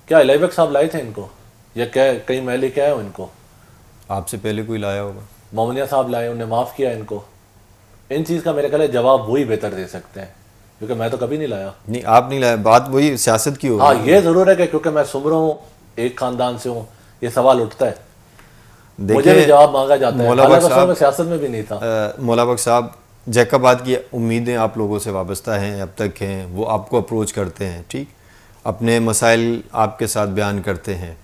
کیا الیبک صاحب لائے تھے ان کو, یا کئی میں لے کے آئے ہو ان کو؟ آپ سے پہلے کوئی لایا ہوگا. مومنیا صاحب لائے, انہوں نے معاف کیا ان کو. ان چیز کا میرا خیال ہے جواب وہی بہتر دے سکتے ہیں, کیونکہ میں تو کبھی نہیں لایا. نہیں آپ نہیں لائے, بات وہی سیاست کی ہوگی. ہاں یہ ضرور ہے کہ کیونکہ میں سمروں ہوں, ایک خاندان سے ہوں, یہ سوال اٹھتا ہے, مجھے بھی جواب مانگا جاتا ہے. حالانکہ میں سیاست میں بھی نہیں تھا. مولا بخش صاحب, جیکب آباد کی امیدیں آپ لوگوں سے وابستہ ہیں, اب تک ہیں, وہ آپ کو اپروچ کرتے ہیں, ٹھیک, اپنے مسائل آپ کے ساتھ بیان کرتے ہیں,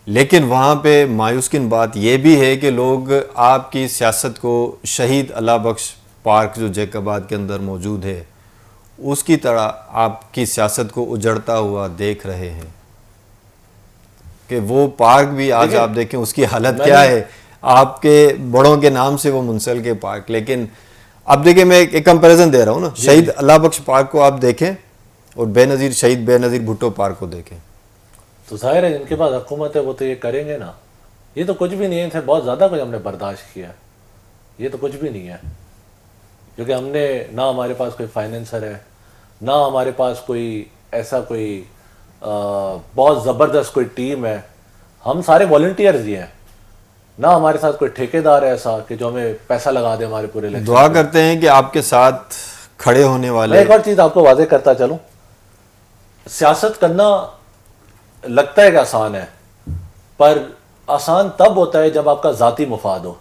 لیکن وہاں پہ مایوس کن بات یہ بھی ہے کہ لوگ آپ کی سیاست کو شہید اللہ بخش پارک جو جیکب آباد کے اندر موجود ہے اس کی طرح آپ کی سیاست کو اجڑتا ہوا دیکھ رہے ہیں, کہ وہ پارک بھی آج آپ دیکھیں اس کی حالت کیا ہے, آپ کے بڑوں کے نام سے وہ منسلک پارک. لیکن اب دیکھیں میں ایک کمپیریزن دے رہا ہوں نا, شہید اللہ بخش پارک کو آپ دیکھیں اور شہید بے نظیر بھٹو پارک کو دیکھیں, تو ظاہر ہے جن کے پاس حکومت ہے وہ تو یہ کریں گے نا. یہ تو کچھ بھی نہیں ہے, بہت زیادہ کچھ ہم نے برداشت کیا, یہ تو کچھ بھی نہیں ہے, کیونکہ ہم نے نہ ہمارے پاس کوئی فائنینسر ہے, نہ ہمارے پاس کوئی ایسا کوئی بہت زبردست کوئی ٹیم ہے, ہم سارے والنٹیئرز ہی ہیں, نہ ہمارے ساتھ کوئی ٹھیکیدار ہے ایسا کہ جو ہمیں پیسہ لگا دے ہمارے پورے الیکشن. دعا کرتے ہیں کہ آپ کے ساتھ کھڑے ہونے والے. میں ایک اور چیز آپ کو واضح کرتا چلوں, سیاست کرنا لگتا ہے کہ آسان ہے, پر آسان تب ہوتا ہے جب آپ کا ذاتی مفاد ہو.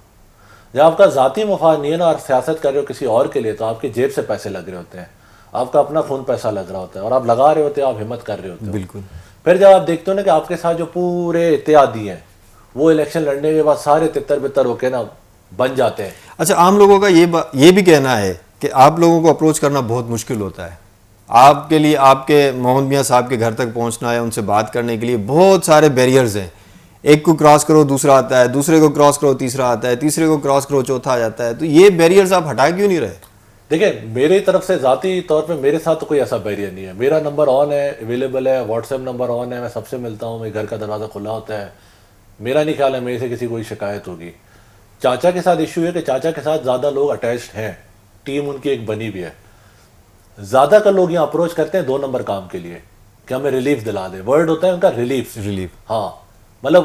جب آپ کا ذاتی مفاد نہیں ہے نا اور سیاست کر رہے ہو کسی اور کے لیے, تو آپ کی جیب سے پیسے لگ رہے ہوتے ہیں, آپ کا اپنا خون پیسہ لگ رہا ہوتا ہے, اور آپ لگا رہے ہوتے ہیں, آپ ہمت کر رہے ہوتے ہیں. بالکل. پھر جب آپ دیکھتے ہو نا کہ آپ کے ساتھ جو پورے اتحادی ہیں وہ الیکشن لڑنے کے بعد سارے تتر بتر ہو کے نا بن جاتے ہیں. اچھا, عام لوگوں کا یہ بھی کہنا ہے کہ آپ لوگوں کو اپروچ کرنا بہت مشکل ہوتا ہے. آپ کے لیے آپ کے محمد میاں صاحب کے گھر تک پہنچنا ہے, ان سے بات کرنے کے لیے بہت سارے بیریئرز ہیں. ایک کو کراس کرو دوسرا آتا ہے, دوسرے کو کراس کرو تیسرا آتا ہے, تیسرے کو کراس کرو چوتھا آ جاتا ہے. تو یہ بیریئرز آپ ہٹا کیوں نہیں رہے؟ دیکھیں میری طرف سے ذاتی طور پہ میرے ساتھ تو کوئی ایسا بیریئر نہیں ہے. میرا نمبر آن ہے, اویلیبل ہے, واٹس ایپ نمبر آن ہے, میں سب سے ملتا ہوں, میرے گھر کا دروازہ کھلا ہوتا ہے. میرا نہیں خیال ہے میرے سے کسی کوئی شکایت ہوگی. چاچا کے ساتھ ایشو ہے کہ چاچا کے ساتھ زیادہ لوگ اٹیچڈ ہیں, ٹیم ان کی ایک بنی بھی ہے. زیادہ کر لوگ یہاں اپروچ کرتے ہیں 2 نمبر کام کے لیے کہ ہمیں ریلیف دلا دے. ورڈ ہوتا ہے ان کا ریلیف. ہاں مطلب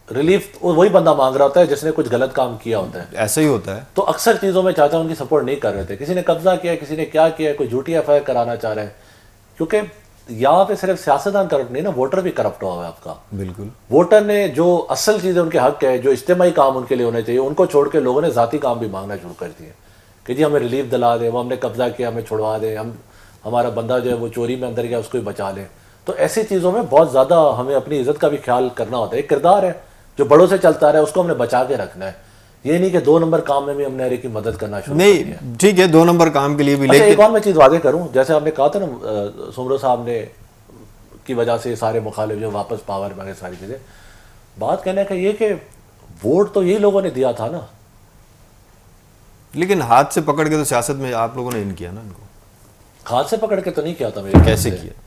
ریلیف وہی بندہ مانگ رہا ہوتا ہے جس نے کچھ غلط کام کیا ہوتا ہے. ایسا ہی ہوتا ہے. تو اکثر چیزوں میں چاچا ان کی سپورٹ نہیں کر رہے تھے. کسی نے قبضہ کیا, کسی نے کیا کیا, کوئی جھوٹی ایف آئی آر کرانا چاہ رہا ہے. کیونکہ یہاں پہ صرف سیاستدان کرپٹ نہیں نا, ووٹر بھی کرپٹ ہوا ہے آپ کا. بالکل. ووٹر نے جو اصل چیزیں ان کے حق ہے, جو اجتماعی کام ان کے لیے ہونے چاہیے, ان کو چھوڑ کے لوگوں نے ذاتی کام بھی مانگنا شروع کر دیے کہ جی ہمیں ریلیف دلا دے, وہ ہم نے قبضہ کیا ہمیں چھڑوا دے, ہمارا بندہ جو ہے وہ چوری میں اندر گیا اس کو ہی بچا لے. تو ایسی چیزوں میں بہت زیادہ ہمیں اپنی عزت کا بھی خیال کرنا ہوتا ہے. ایک کردار ہے جو بڑوں سے چلتا رہا ہے, اس کو ہم نے بچا کے رکھنا ہے. یہ نہیں کہ 2 نمبر کام میں بھی ہم نے ہر ایک کی مدد کرنا شروع کر دیا. نہیں ٹھیک ہے 2 نمبر کام کے لیے بھی. لیکن ایک اور میں چیز واضح کروں, جیسے آپ نے کہا تھا نا سمرو صاحب نے کی وجہ سے سارے مخالف جو واپس پاور میں آ گئے ساری چیزیں, بات کہنے کا یہ کہ ووٹ تو یہی لوگوں نے دیا تھا نا. لیکن ہاتھ سے پکڑ کے تو سیاست میں آپ لوگوں نے ان کیا نا, ان کو ہاتھ سے پکڑ کے تو نہیں کیا تھا. میرے کیسے کیا؟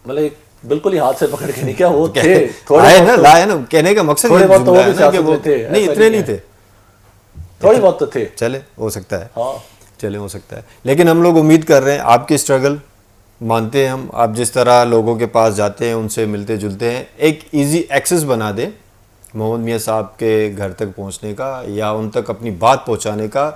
مطلب بالکل ہی ہاتھ سے پکڑ کے نہیں کیا, وہ تھے تھوڑے نا لائے نا, کہنے کا مقصد تھوڑے بہت تو وہ بھی سیاست میں تھے, نہیں اتنے نہیں تھے, تھوڑی بہت تو تھے. چلے ہو سکتا ہے, ہاں چلے ہو سکتا ہے. لیکن ہم لوگ امید کر رہے ہیں آپ کی اسٹرگل مانتے ہیں ہم, آپ جس طرح لوگوں کے پاس جاتے ہیں ان سے ملتے جلتے ہیں, ایک ایزی ایکسس بنا دیں محمد میاں صاحب کے گھر تک پہنچنے کا یا ان تک اپنی بات پہنچانے کا.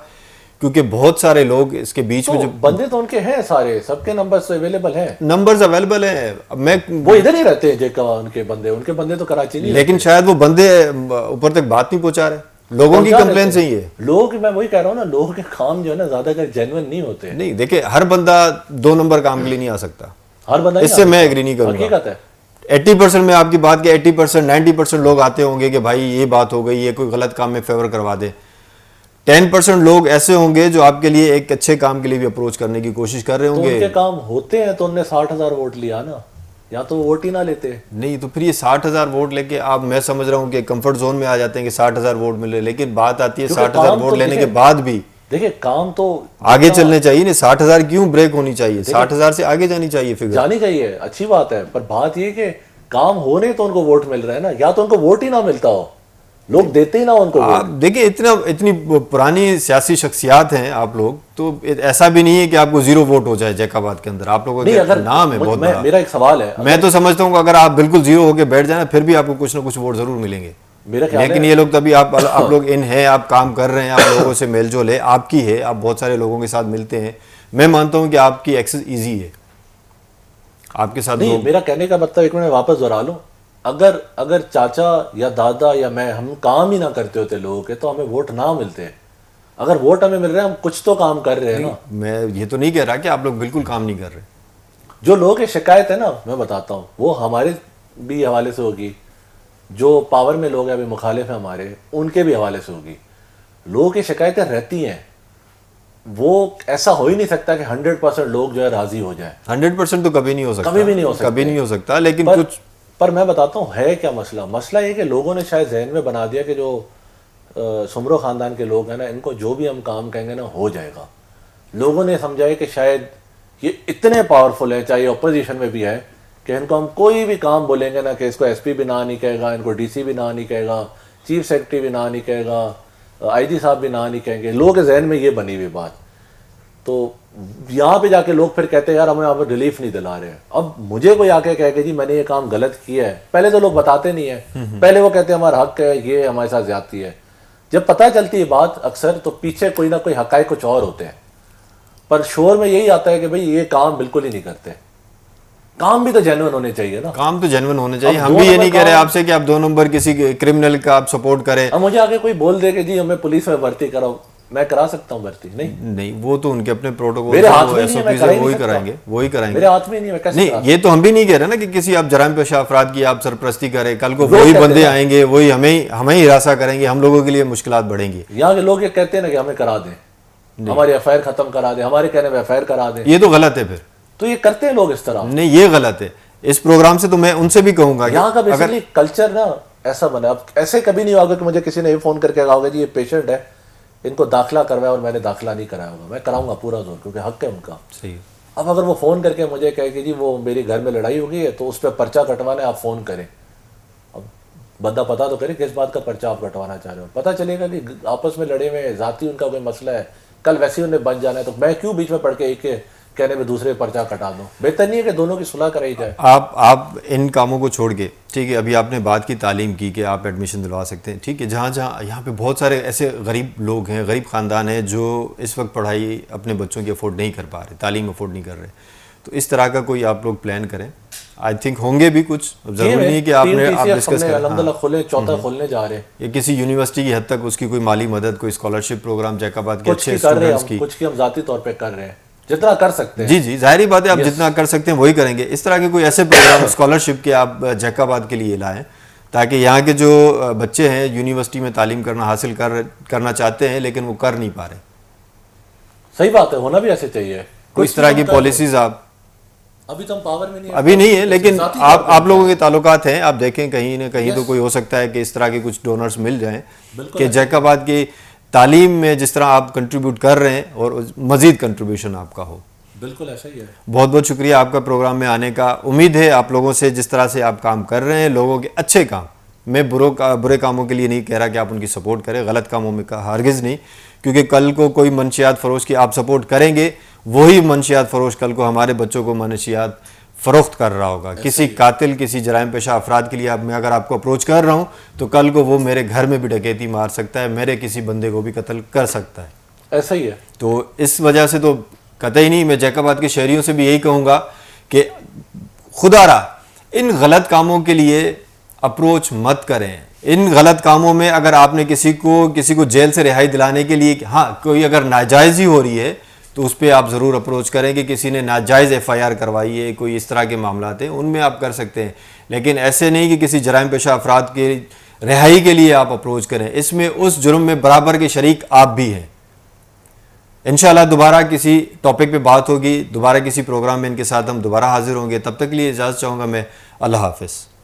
کیونکہ بہت سارے لوگ اس کے بیچ میں جو بندے تو ان کے ہیں, سارے سب کے نمبرز اویلیبل ہیں, نمبرز اویلیبل ہیں. میں وہ ادھر ہی رہتے ہیں جیکا, ان کے بندے تو کراچی نہیں, لیکن شاید وہ بندے اوپر تک بات نہیں پہنچا رہے. لوگوں کی کمپلین صحیح ہے. لوگ, میں وہی کہہ رہا ہوں نا, لوگوں کے کام جو ہے نا زیادہ کر جینوئن نہیں ہوتے. نہیں دیکھیں ہر بندہ 2 نمبر کام کے لیے نہیں آ سکتا, ہر بندہ اس سے میں ایگری نہیں کروں گا. حقیقت ہے 80% میں آپ کی بات کے 80% 90% لوگ آتے ہوں گے کہ بھائی یہ بات ہو گئی, یہ کوئی غلط کام میں فیور کروا دے. 10% لوگ ایسے ہوں گے جو آپ کے لیے ایک اچھے کام کے لیے بھی اپروچ کرنے کی کوشش کر رہے ہوں گے. ان کے کام ہوتے ہیں تو انہوں نے 60,000 ووٹ لیا نا, یا تو ووٹ ہی نہ لیتے. نہیں تو پھر یہ 60,000 ووٹ لے کے آپ, میں سمجھ رہا ہوں کہ کمفرٹ زون میں آ جاتے ہیں کہ 60,000 ووٹ ملے, لیکن بات آتی ہے 60,000 ووٹ لینے کے بعد بھی دیکھیں کام تو آگے چلنے چاہیے. نہیں 60,000 کیوں بریک ہونی چاہیے, 60,000 سے آگے جانی چاہیے, فگر جانی چاہیے, اچھی بات ہے. پر بات یہ کہ کام ہونے تو ان کو ووٹ مل رہا ہے نا, یا تو ان کو ووٹ ہی نہ ملتا ہو, لوگ دیتے ہی نہ ان کو. آپ دیکھیں اتنی پرانی سیاسی شخصیات ہیں آپ لوگ, تو ایسا بھی نہیں ہے کہ آپ کو 0 ووٹ ہو جائے جیک آباد کے اندر. آپ لوگوں کا نام ہے بہت بڑا. میرا ایک سوال ہے, میں تو سمجھتا ہوں کہ اگر آپ بالکل 0 ہو کے بیٹھ جائیں پھر بھی آپ کو کچھ نہ کچھ ووٹ ضرور ملیں گے. لیکن یہ لوگ تبھی آپ لوگ ان ہیں, آپ کام کر رہے ہیں, آپ لوگوں سے میل جول ہے, آپ کی ہے, آپ بہت سارے لوگوں کے ساتھ ملتے ہیں. میں مانتا ہوں کہ آپ کی ایکسس ایزی ہے, آپ کے ساتھ. نہیں میرا کہنے کا مطلب, ایک منٹ واپس دہرا لوں, اگر چاچا یا دادا یا میں ہم کام ہی نہ کرتے ہوتے لوگوں کے تو ہمیں ووٹ نہ ملتے. اگر ووٹ ہمیں مل رہے ہیں ہم کچھ تو کام کر رہے ہیں نا. میں یہ تو نہیں کہہ رہا کہ آپ لوگ بالکل کام نہیں کر رہے. جو لوگوں کی شکایت ہے نا, میں بتاتا ہوں, وہ ہمارے بھی حوالے سے ہوگی, جو پاور میں لوگ ہیں ابھی مخالف ہیں ہمارے, ان کے بھی حوالے سے ہوگی. لوگوں کی شکایتیں رہتی ہیں, وہ ایسا ہو ہی نہیں سکتا کہ 100% لوگ جو ہے راضی ہو جائیں. 100% تو کبھی نہیں ہو سکتا, کبھی بھی نہیں ہو سکتا, کبھی نہیں ہو سکتا. لیکن کچھ پر میں بتاتا ہوں ہے کیا مسئلہ یہ کہ لوگوں نے شاید ذہن میں بنا دیا کہ جو سمرو خاندان کے لوگ ہیں نا, ان کو جو بھی ہم کام کہیں گے نا ہو جائے گا. لوگوں نے سمجھا ہے کہ شاید یہ اتنے پاورفل ہیں, چاہے اپوزیشن میں بھی ہے, کہ ان کو ہم کوئی بھی کام بولیں گے نا کہ اس کو ایس پی بھی نہ نہیں کہے گا, ان کو ڈی سی بھی نہ نہیں کہے گا, چیف سیکرٹری بھی نہ نہیں کہے گا, آئی جی صاحب بھی نہ نہیں کہیں گے. لوگوں کے ذہن میں یہ بنی ہوئی بات. تو یہاں پہ جا کے لوگ پھر کہتے ہیں یار ہمیں آپ ریلیف نہیں دلا رہے ہیں. اب مجھے کوئی آ کے کہے کہ جی میں نے یہ کام غلط کیا ہے, پہلے تو لوگ بتاتے نہیں ہیں, پہلے وہ کہتے ہیں ہمارا حق ہے, یہ ہمارے ساتھ زیادتی ہے. جب پتہ چلتی ہے بات اکثر, تو پیچھے کوئی نہ کوئی حقائق کچھ اور ہوتے ہیں. پر شور میں یہی آتا ہے کہ بھئی یہ کام بالکل ہی نہیں کرتے. کام بھی تو جینوئن ہونے چاہیے نا. کام تو جینوئن ہونے چاہیے. ہم بھی یہ نہیں کہہ رہے آپ سے کہ آپ 2 نمبر کسی کرمنل کا آپ سپورٹ کریں. اب مجھے آگے کوئی بول دے کہ جی ہمیں پولیس میں بھرتی کراؤ, میں کرا سکتا ہوں بھرتی؟ نہیں, وہ تو ان کے اپنے پروٹوکول میرے ہاتھ میں وہی کرائیں گے, میرے ہاتھ میں نہیں. نہیں یہ تو ہم بھی نہیں کہہ رہے نا کہ کسی آپ جرائم پیشہ افراد کی آپ سرپرستی کریں, کل کو وہی بندے آئیں گے, وہی ہمیں ہراساں کریں گے, ہم لوگوں کے لیے مشکلات بڑھیں گی. یہاں کے لوگ یہ کہتے ہیں نا کہ ہمیں کرا دیں, ہماری ایف آئی آر ختم کرا دیں, ہمارے کہنے میں ایف آئی آر کرا دیں. یہ تو غلط ہے. پھر تو یہ کرتے ہیں لوگ اس طرح. نہیں یہ غلط ہے. اس پروگرام سے تو میں ان سے بھی کہوں گا یہاں کا بیسیکلی کلچر نا ایسا بنا. اب ایسے کبھی نہیں ہوگا کہ مجھے کسی نے یہ فون کر کے کہا ہوگا جی یہ پیشنٹ ہے ان کو داخلہ کروایا اور میں نے داخلہ نہیں کرایا ہوگا. میں کراؤں گا پورا زور, کیونکہ حق ہے ان کا. صحیح. اب اگر وہ فون کر کے مجھے کہے کہ جی وہ میری گھر میں لڑائی ہو گئی ہے تو اس پہ پرچہ کٹوانا ہے, آپ فون کریں. اب بندہ پتا تو کرے کس بات کا پرچہ آپ کٹوانا چاہ رہے ہو. پتہ چلے گا کہ آپس میں لڑے ہوئے ذاتی ان کا کوئی مسئلہ ہے, کل ویسے ہی انہیں بن جانا ہے, تو میں کیوں بیچ میں پڑھ کے ایک کے کہنے میں دوسرے پرچہ کٹا دوں. بہتر نہیں ہے کہ دونوں کی صلح کرائی جائے. آپ ان کاموں کو چھوڑ کے, ٹھیک ہے, ابھی آپ نے بات کی تعلیم کی کہ آپ ایڈمیشن دلوا سکتے ہیں, ٹھیک ہے, جہاں یہاں پہ بہت سارے ایسے غریب لوگ ہیں, غریب خاندان ہیں جو اس وقت پڑھائی اپنے بچوں کی افورڈ نہیں کر پا رہے, تعلیم افورڈ نہیں کر رہے, تو اس طرح کا کوئی آپ لوگ پلان کریں. آئی تھنک ہوں گے بھی کچھ, ضروری نہیں کہ آپ ڈسکس کریں. الحمدللہ کھلے, چوتھا کھولنے جا رہے ہیں. یا کسی یونیورسٹی کی حد تک اس کی کوئی مالی مدد, کوئی اسکالرشپ پروگرام جیک آباد کے کچھ اچھے کی کر رہے اسٹوڈنٹس ہیں, کی. کچھ کی ہم ذاتی طور پہ کر رہے ہیں جتنا کر سکتے ہیں. جی جی, ظاہری بات ہے, آپ جتنا کر سکتے ہیں وہی کریں گے. اس طرح کے کوئی ایسے پروگرام اسکالرشپ کے آپ جیک آباد کے لیے لائیں تاکہ یہاں کے جو بچے ہیں یونیورسٹی میں تعلیم حاصل کرنا چاہتے ہیں لیکن وہ کر نہیں پا رہے. صحیح بات ہے, ہونا بھی ایسے چاہیے. کوئی اس طرح کی پالیسیز آپ ابھی تو ہم پاور میں نہیں, ابھی نہیں ہے, لیکن آپ لوگوں کے تعلقات ہیں, آپ دیکھیں کہیں نہ کہیں تو کوئی ہو سکتا ہے کہ اس طرح کے کچھ ڈونرز مل جائیں کہ جیک آباد کی تعلیم میں جس طرح آپ کنٹریبیوٹ کر رہے ہیں اور مزید کنٹریبیوشن آپ کا ہو. بالکل ایسا ہی ہے. بہت بہت شکریہ آپ کا پروگرام میں آنے کا. امید ہے آپ لوگوں سے جس طرح سے آپ کام کر رہے ہیں, لوگوں کے اچھے کام, میں برے کاموں کے لیے نہیں کہہ رہا کہ آپ ان کی سپورٹ کریں, غلط کاموں میں ہرگز نہیں, کیونکہ کل کو کوئی منشیات فروش کی آپ سپورٹ کریں گے, وہی منشیات فروش کل کو ہمارے بچوں کو منشیات فروخت کر رہا ہوگا. کسی قاتل, کسی جرائم پیشہ افراد کے لیے میں اگر آپ کو اپروچ کر رہا ہوں تو کل کو وہ میرے گھر میں بھی ڈکیتی مار سکتا ہے, میرے کسی بندے کو بھی قتل کر سکتا ہے. ایسا ہی ہے. تو اس وجہ سے تو قطعی نہیں, میں جیک آباد کے شہریوں سے بھی یہی کہوں گا کہ خدا را ان غلط کاموں کے لیے اپروچ مت کریں. ان غلط کاموں میں اگر آپ نے کسی کو جیل سے رہائی دلانے کے لیے, ہاں کوئی اگر ناجائزی ہو رہی ہے تو اس پہ آپ ضرور اپروچ کریں کہ کسی نے ناجائز ایف آئی آر کروائی ہے, کوئی اس طرح کے معاملات ہیں, ان میں آپ کر سکتے ہیں. لیکن ایسے نہیں کہ کسی جرائم پیشہ افراد کے رہائی کے لیے آپ اپروچ کریں, اس میں اس جرم میں برابر کے شریک آپ بھی ہیں. انشاءاللہ دوبارہ کسی ٹاپک پہ بات ہوگی, دوبارہ کسی پروگرام میں ان کے ساتھ ہم دوبارہ حاضر ہوں گے. تب تک کے لیے اجازت چاہوں گا میں. اللہ حافظ.